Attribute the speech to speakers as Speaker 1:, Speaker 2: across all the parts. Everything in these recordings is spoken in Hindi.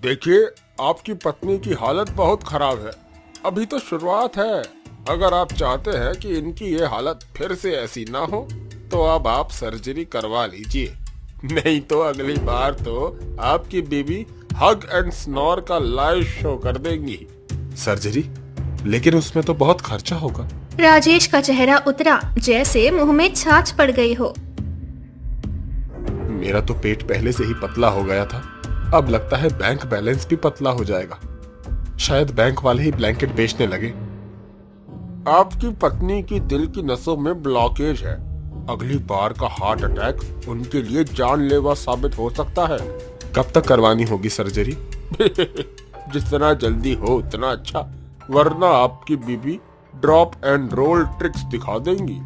Speaker 1: देखिए, आपकी पत्नी की हालत बहुत खराब है। अभी तो शुरुआत है। अगर आप चाहते हैं कि इनकी ये हालत फिर से ऐसी ना हो, तो अब आप सर्जरी करवा लीजिए। नहीं तो अगली बार तो आपकी बीबी हग एंड स्नोर का लाइव शो कर देंगी।
Speaker 2: सर्जरी? लेकिन उसमें तो बहुत खर्चा होगा।
Speaker 3: राजेश का चेहरा उतरा जैसे मुंह में छाछ पड़ गई हो।
Speaker 2: मेरा तो पेट पहले से ही पतला हो गया था, अब लगता है बैंक बैलेंस भी पतला हो जाएगा। शायद बैंक वाले ही ब्लैंकेट बेचने लगे।
Speaker 1: आपकी पत्नी की दिल की नसों में ब्लॉकेज है। अगली बार का हार्ट अटैक उनके लिए जानलेवा साबित हो सकता है।
Speaker 2: कब तक करवानी होगी सर्जरी?
Speaker 1: जितना जल्दी हो उतना अच्छा, वरना आपकी बीबी ड्रॉप एंड रोल ट्रिक्स दिखा देंगी।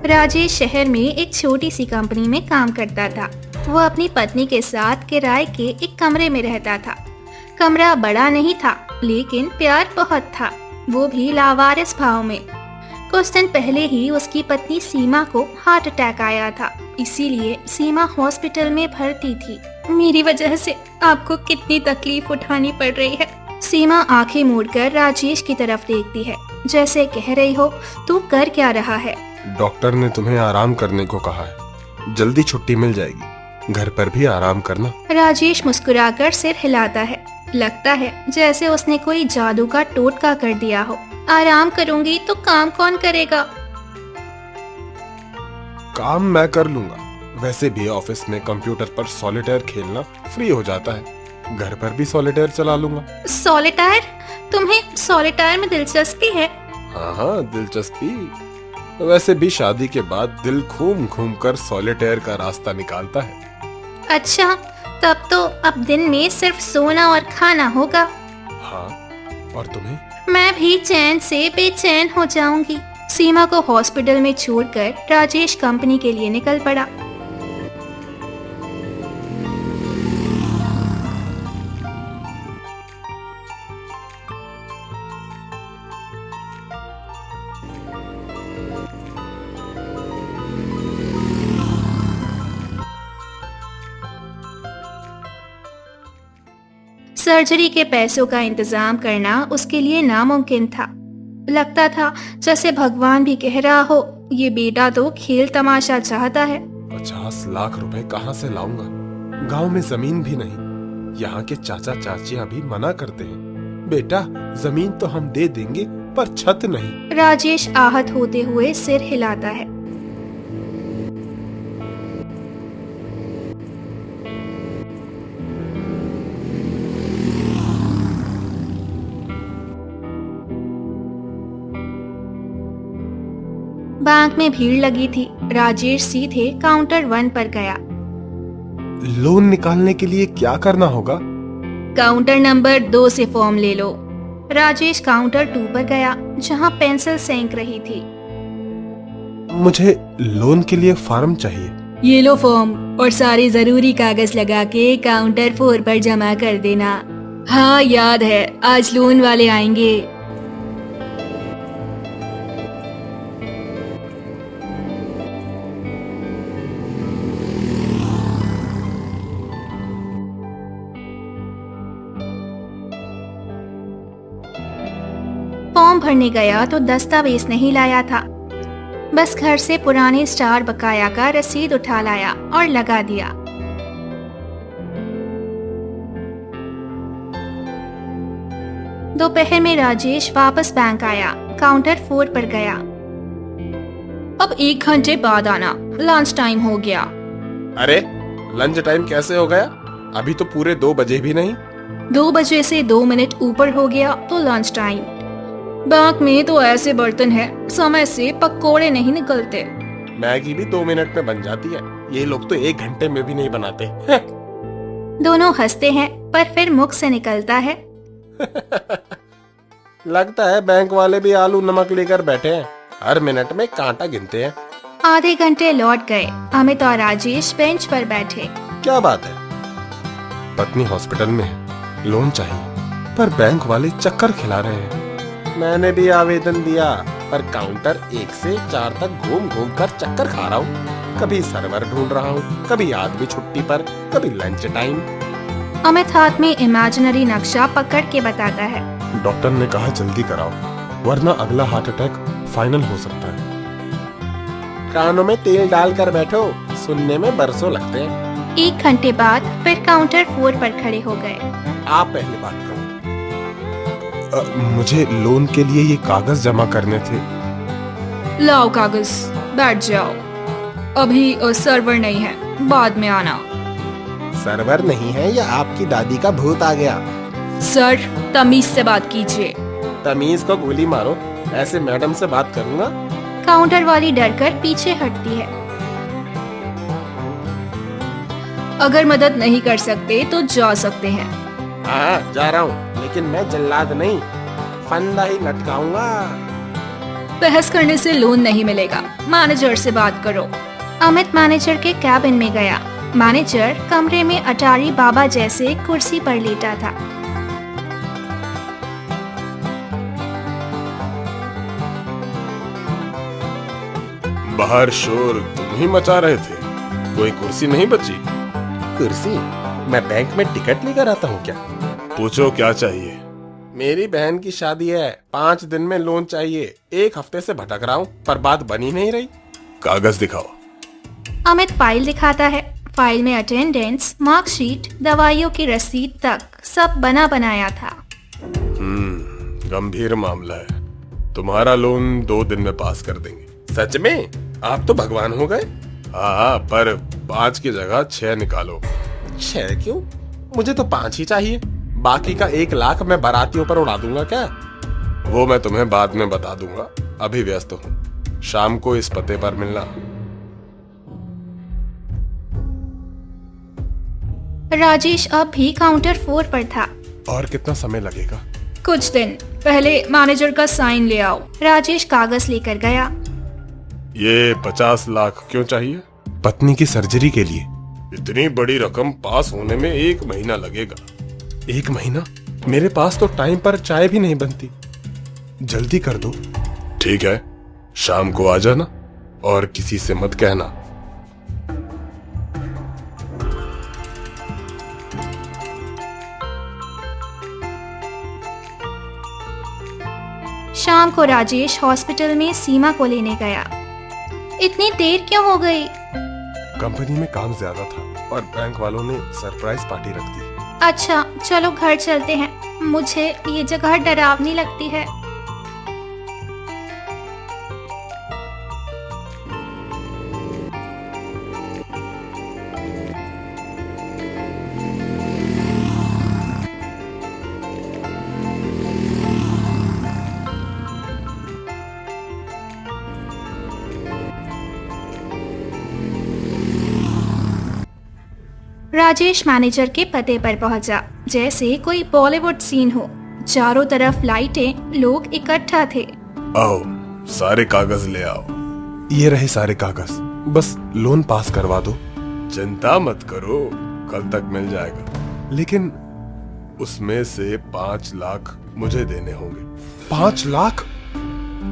Speaker 3: राजेश शहर में एक छोटी सी कंपनी में काम करता था। वो अपनी पत्नी के साथ किराए के एक कमरे में रहता था। कमरा बड़ा नहीं था, लेकिन प्यार बहुत था, वो भी लावारिस भाव में। कुछ दिन पहले ही उसकी पत्नी सीमा को हार्ट अटैक आया था, इसीलिए सीमा हॉस्पिटल में भर्ती थी। मेरी वजह से आपको कितनी तकलीफ उठानी पड़ रही है। सीमा आंखें मोड़कर राजेश की तरफ देखती है, जैसे कह रही हो तू कर क्या रहा है।
Speaker 2: डॉक्टर ने तुम्हें आराम करने को कहा है, जल्दी छुट्टी मिल जाएगी, घर पर भी आराम करना।
Speaker 3: राजेश मुस्कुराकर सिर हिलाता है। लगता है जैसे उसने कोई जादू का टोटका कर दिया हो। आराम करूंगी तो काम कौन करेगा?
Speaker 2: काम मैं कर लूंगा। वैसे भी ऑफिस में कंप्यूटर पर सॉलिटेयर खेलना फ्री हो जाता है, घर पर भी सॉलिटेयर चला लूंगा।
Speaker 3: सॉलिटायर? तुम्हें सॉलिटायर में दिलचस्पी है?
Speaker 2: हाँ, दिलचस्पी। वैसे भी शादी के बाद दिल घूम घूम कर सॉलिटेयर का रास्ता निकालता है।
Speaker 3: अच्छा, तब तो अब दिन में सिर्फ सोना और खाना होगा।
Speaker 2: हाँ, और तुम्हें?
Speaker 3: मैं भी चैन से बेचैन हो जाऊंगी। सीमा को हॉस्पिटल में छोड़कर राजेश कंपनी के लिए निकल पड़ा। सर्जरी के पैसों का इंतजाम करना उसके लिए नामुमकिन था। लगता था जैसे भगवान भी कह रहा हो, ये बेटा तो खेल तमाशा चाहता है।
Speaker 2: 50 लाख रुपए कहाँ से लाऊंगा? गांव में जमीन भी नहीं। यहाँ के चाचा चाचियां भी मना करते हैं, बेटा जमीन तो हम दे देंगे पर छत नहीं।
Speaker 3: राजेश आहत होते हुए सिर हिलाता है। बैंक में भीड़ लगी थी। राजेश सीधे काउंटर 1 पर गया।
Speaker 2: लोन निकालने के लिए क्या करना होगा?
Speaker 3: काउंटर नंबर 2 से फॉर्म ले लो। राजेश काउंटर 2 पर गया, जहां पेंसिल सेंक रही थी।
Speaker 2: मुझे लोन के लिए फॉर्म चाहिए।
Speaker 3: ये लो फॉर्म और सारे जरूरी कागज लगा के काउंटर 4 पर जमा कर देना। हाँ याद है, आज लोन वाले आएंगे। फॉर्म भरने गया तो दस्तावेज नहीं लाया था, बस घर से पुराने स्टार बकाया का रसीद उठा लाया और लगा दिया। दोपहर में राजेश वापस बैंक आया, काउंटर 4 पर गया। अब 1 घंटे बाद आना, लंच टाइम हो गया।
Speaker 2: अरे लंच टाइम कैसे हो गया? अभी तो पूरे 2 बजे भी नहीं।
Speaker 3: 2 बजे से 2 मिनट ऊपर हो गया तो लंच टाइम। बैंक में तो ऐसे बर्तन है, समय से पकोड़े नहीं निकलते।
Speaker 2: मैगी भी 2 मिनट में बन जाती है, ये लोग तो 1 घंटे में भी नहीं बनाते।
Speaker 3: दोनों हंसते हैं, पर फिर मुख से निकलता है,
Speaker 2: लगता है बैंक वाले भी आलू नमक लेकर बैठे हैं, हर मिनट में कांटा गिनते हैं।
Speaker 3: आधे घंटे लौट गए। अमित और राजेश बेंच पर बैठे।
Speaker 2: क्या बात है? पत्नी हॉस्पिटल में है, लोन चाहिए, पर बैंक वाले चक्कर खिला रहे हैं। मैंने भी आवेदन दिया, पर काउंटर 1 से 4 तक घूम घूम कर चक्कर खा रहा हूँ। कभी सर्वर ढूंढ रहा हूँ, कभी आदमी छुट्टी पर, कभी लंच टाइम।
Speaker 3: अमित हाथ में इमेजिनरी नक्शा पकड़ के बताता है।
Speaker 2: डॉक्टर ने कहा जल्दी कराओ, वरना अगला हार्ट अटैक फाइनल हो सकता है। कानों में तेल डालकर बैठो, सुनने में बरसों लगते हैं।
Speaker 3: 1 घंटे बाद फिर काउंटर 4 पर खड़े हो गए।
Speaker 2: आप पहले बात करो। मुझे लोन के लिए ये कागज जमा करने थे।
Speaker 3: लाओ कागज, बैठ जाओ। अभी सर्वर नहीं है, बाद में आना।
Speaker 2: सर्वर नहीं है या आपकी दादी का भूत आ गया?
Speaker 3: सर, तमीज से बात कीजिए।
Speaker 2: तमीज को गोली मारो, ऐसे मैडम से बात करूंगा?
Speaker 3: काउंटर वाली डरकर पीछे हटती है। अगर मदद नहीं कर सकते तो जा सकते हैं।
Speaker 2: हाँ, जा रहा हूँ, लेकिन मैं जल्लाद नहीं, फंदा ही लटकाऊंगा।
Speaker 3: बहस करने से लोन नहीं मिलेगा, मैनेजर से बात करो। अमित मैनेजर के कैबिन में गया। मैनेजर कमरे में अटारी बाबा जैसे कुर्सी पर लेटा था।
Speaker 1: बाहर शोर तुम ही मचा रहे थे, कोई कुर्सी नहीं बची?
Speaker 2: कुर्सी? मैं बैंक में टिकट लेकर आता हूँ क्या?
Speaker 1: पूछो क्या चाहिए?
Speaker 2: मेरी बहन की शादी है, 5 दिन में लोन चाहिए। 1 हफ्ते से भटक रहा हूँ, पर बात बनी नहीं रही।
Speaker 1: कागज दिखाओ। अमित
Speaker 3: फाइल दिखाता है। फाइल में अटेंडेंस, मार्कशीट, दवाइयों की रसीद तक सब बना बनाया था।
Speaker 1: गंभीर मामला है, तुम्हारा लोन 2 दिन में पास कर देंगे।
Speaker 2: सच में? आप तो भगवान हो गए।
Speaker 1: हाँ, पर 5 की जगह 6 निकालो।
Speaker 2: 6 क्यों? मुझे तो 5 ही चाहिए। बाकी का 1 लाख मैं बारातियों पर उड़ा दूंगा क्या?
Speaker 1: वो मैं तुम्हें बाद में बता दूंगा, अभी व्यस्त हूँ। शाम को इस पते पर मिलना।
Speaker 3: राजेश अब भी काउंटर 4 पर था।
Speaker 2: और कितना समय लगेगा?
Speaker 3: कुछ दिन, पहले मैनेजर का साइन ले आओ। राजेश कागज लेकर गया।
Speaker 1: ये 50 लाख क्यों चाहिए?
Speaker 2: पत्नी की सर्जरी के लिए।
Speaker 1: इतनी बड़ी रकम पास होने में 1 महीना लगेगा।
Speaker 2: 1 महीना? मेरे पास तो टाइम पर चाय भी नहीं बनती। जल्दी कर दो।
Speaker 1: ठीक है, शाम को आ जाना और किसी से मत कहना।
Speaker 3: शाम को राजेश हॉस्पिटल में सीमा को लेने गया। इतनी देर क्यों हो गई?
Speaker 2: कंपनी में काम ज्यादा था और बैंक वालों ने सरप्राइज पार्टी रख दी।
Speaker 3: अच्छा, चलो घर चलते हैं। मुझे ये जगह डरावनी लगती है। राजेश मैनेजर के पते पर पहुंचा, जैसे कोई बॉलीवुड सीन हो। चारों तरफ लाइटें, लोग इकट्ठा थे।
Speaker 1: आओ, सारे कागज ले आओ।
Speaker 2: ये रहे सारे कागज, बस लोन पास करवा दो।
Speaker 1: चिंता मत करो, कल तक मिल जाएगा।
Speaker 2: लेकिन
Speaker 1: उसमें से 5 लाख मुझे देने होंगे।
Speaker 2: 5 लाख?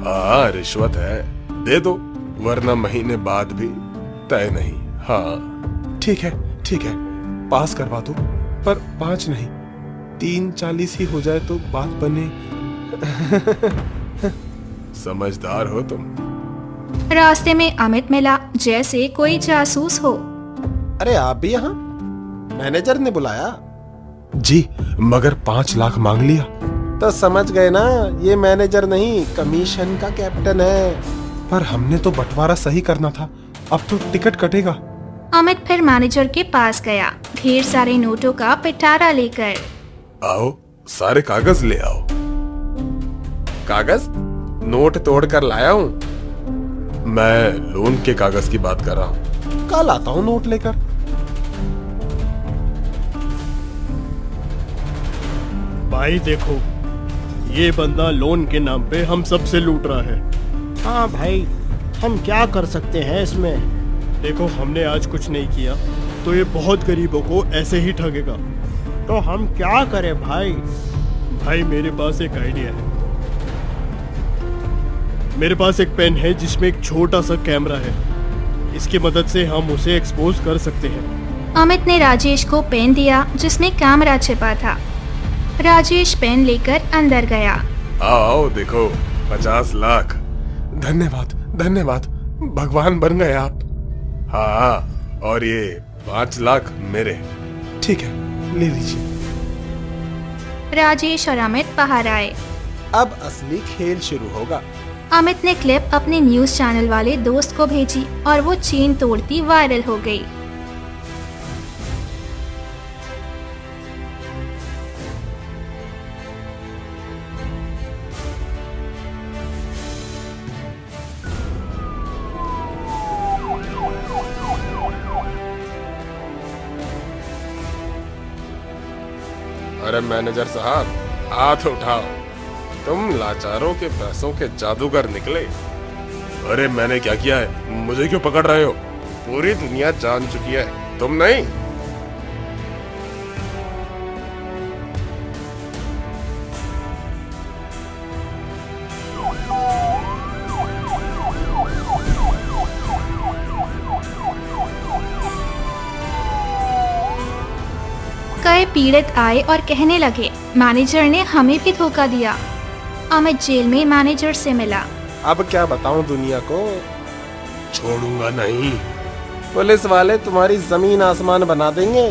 Speaker 1: हाँ, रिश्वत है, दे दो, वरना महीने बाद भी तय नहीं। हाँ
Speaker 2: ठीक है, पास करवा दो, पर 5 नहीं, 340 ही हो जाए तो बात बने।
Speaker 1: समझदार हो तुम।
Speaker 3: रास्ते में अमित मिला, जैसे कोई जासूस हो।
Speaker 2: अरे आप भी यहाँ? मैनेजर ने बुलाया? जी, मगर 5 लाख मांग लिया। तो समझ गए ना, ये मैनेजर नहीं, कमीशन का कैप्टन है। पर हमने तो बंटवारा सही करना था, अब तो टिकट कटेगा।
Speaker 3: अमित फिर मैनेजर के पास गया, ढेर सारे नोटों का पिटारा लेकर।
Speaker 1: आओ, सारे कागज ले आओ।
Speaker 2: कागज? नोट तोड़ कर लाया हूँ।
Speaker 1: मैं लोन के कागज की बात कर रहा हूँ।
Speaker 2: कल आता हूँ नोट लेकर।
Speaker 4: भाई देखो, ये बंदा लोन के नाम पे हम सबसे लूट रहा है।
Speaker 5: हाँ भाई, हम क्या कर सकते हैं इसमें?
Speaker 4: देखो, हमने आज कुछ नहीं किया तो ये बहुत गरीबों को ऐसे ही ठगेगा।
Speaker 5: तो हम क्या करें भाई?
Speaker 4: भाई मेरे पास एक आइडिया है। मेरे पास एक पेन है जिसमें एक छोटा सा कैमरा है। इसकी मदद से हम उसे एक्सपोज कर सकते हैं।
Speaker 3: अमित ने राजेश को पेन दिया जिसमें कैमरा छिपा था। राजेश पेन लेकर अंदर गया।
Speaker 2: आओ देखो, 50 लाख। धन्यवाद धन्यवाद, भगवान बन गए आप। हाँ, और ये 5 लाख मेरे। ठीक है, ले लीजिए।
Speaker 3: राजेश और अमित बाहर आए।
Speaker 2: अब असली खेल शुरू होगा।
Speaker 3: अमित ने क्लिप अपने न्यूज चैनल वाले दोस्त को भेजी और वो चेन तोड़ती वायरल हो गई।
Speaker 2: अरे मैनेजर साहब, हाथ उठाओ। तुम लाचारों के पैसों के जादूगर निकले। अरे मैंने क्या किया है? मुझे क्यों पकड़ रहे हो? पूरी दुनिया जान चुकी है, तुम नहीं।
Speaker 3: कई पीड़ित आए और कहने लगे, मैनेजर ने हमें भी धोखा दिया। अमित जेल में मैनेजर से मिला।
Speaker 2: अब क्या बताऊं दुनिया को? छोड़ूंगा नहीं। पुलिस वाले तुम्हारी जमीन आसमान बना देंगे।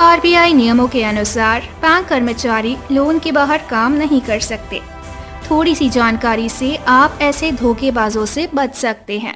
Speaker 3: आरबीआई नियमों के अनुसार बैंक कर्मचारी लोन के बाहर काम नहीं कर सकते। थोड़ी सी जानकारी से आप ऐसे धोखेबाजों से बच सकते हैं।